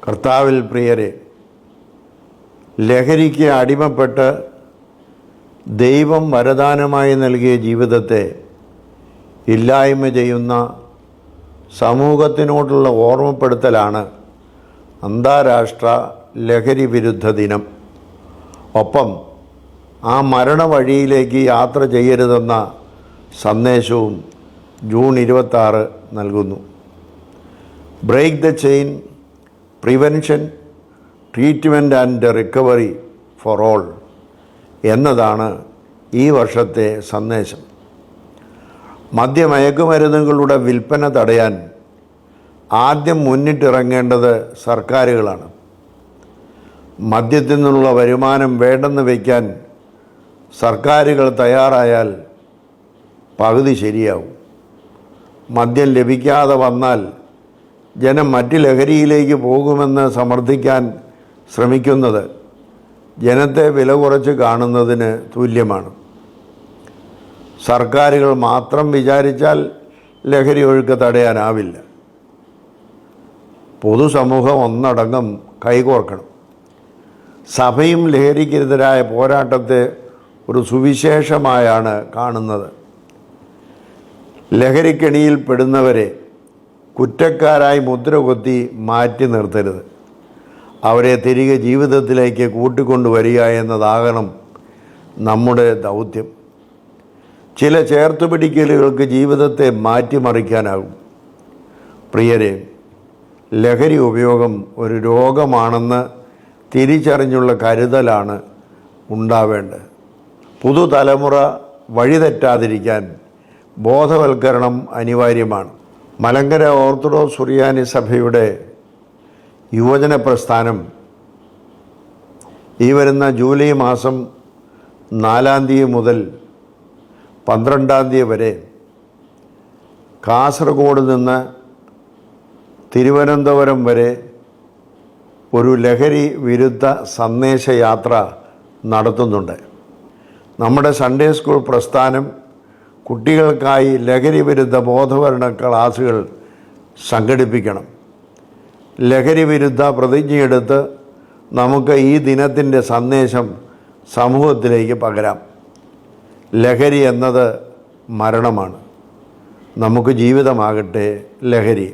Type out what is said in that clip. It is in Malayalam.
കർത്താവിൽ പ്രിയരെ, ലഹരിക്ക് അടിമപ്പെട്ട് ദൈവം വരദാനമായി നൽകിയ ജീവിതത്തെ ഇല്ലായ്മ ചെയ്യുന്ന സമൂഹത്തിനോടുള്ള ഓർമ്മപ്പെടുത്തലാണ് അന്താരാഷ്ട്ര ലഹരി വിരുദ്ധ ദിനം. ഒപ്പം ആ മരണവഴിയിലേക്ക് യാത്ര ചെയ്യരുതെന്ന സന്ദേശവും ജൂൺ 26 നൽകുന്നു. Break the chain, prevention, treatment and recovery for all എന്നതാണ് ഈ വർഷത്തെ സന്ദേശം. മദ്യമയക്കുമരുന്നുകളുടെ വിൽപ്പന തടയാൻ ആദ്യം മുന്നിട്ടിറങ്ങേണ്ടത് സർക്കാരുകളാണ്. മദ്യത്തിൽ നിന്നുള്ള വരുമാനം വേണ്ടെന്ന് വയ്ക്കാൻ സർക്കാരുകൾ തയ്യാറായാൽ പകുതി ശരിയാവും. മദ്യം ലഭിക്കാതെ വന്നാൽ ജനം മറ്റ് ലഹരിയിലേക്ക് പോകുമെന്ന് സമർത്ഥിക്കാൻ ശ്രമിക്കുന്നത് ജനത്തെ വില കുറച്ച് കാണുന്നതിന് തുല്യമാണ്. സർക്കാരുകൾ മാത്രം വിചാരിച്ചാൽ ലഹരി ഒഴുക്ക് തടയാനാവില്ല. പൊതുസമൂഹം ഒന്നടങ്കം കൈകോർക്കണം. സഭയും ലഹരിക്കെതിരായ പോരാട്ടത്തെ ഒരു സുവിശേഷമായാണ് കാണുന്നത്. ലഹരിക്കെണിയിൽ പെടുന്നവരെ കുറ്റക്കാരായി മുദ്രകുത്തി മാറ്റി നിർത്തരുത്. അവരെ തിരികെ ജീവിതത്തിലേക്ക് കൂട്ടിക്കൊണ്ടുവരിക എന്നതാകണം നമ്മുടെ ദൗത്യം. ചില ചേർത്തുപിടിക്കലുകൾക്ക് ജീവിതത്തെ മാറ്റിമറിക്കാനാകും. പ്രിയരെ, ലഹരി ഉപയോഗം ഒരു രോഗമാണെന്ന് തിരിച്ചറിഞ്ഞുള്ള കരുതലാണ് ഉണ്ടാവേണ്ടത്. പുതുതലമുറ വഴിതെറ്റാതിരിക്കാൻ ബോധവൽക്കരണം അനിവാര്യമാണ്. മലങ്കര ഓർത്തഡോക്സ് സുറിയാനി സഭയുടെ യുവജന പ്രസ്ഥാനം ഈ വരുന്ന ജൂലൈ മാസം 4 തീയതി മുതൽ 12 തീയതി വരെ കാസർഗോഡ് നിന്ന് തിരുവനന്തപുരം വരെ ഒരു ലഹരി വിരുദ്ധ സന്ദേശയാത്ര നടത്തുന്നുണ്ട്. നമ്മുടെ സൺഡേ സ്കൂൾ പ്രസ്ഥാനം കുട്ടികൾക്കായി ലഹരി വിരുദ്ധ ബോധവൽക്കരണ ക്ലാസുകൾ സംഘടിപ്പിക്കണം. ലഹരി വിരുദ്ധ പ്രതിജ്ഞയെടുത്ത് നമുക്ക് ഈ ദിനത്തിൻ്റെ സന്ദേശം സമൂഹത്തിലേക്ക് പകരാം. ലഹരി എന്നത് മരണമാണ്. നമുക്ക് ജീവിതമാകട്ടെ ലഹരി.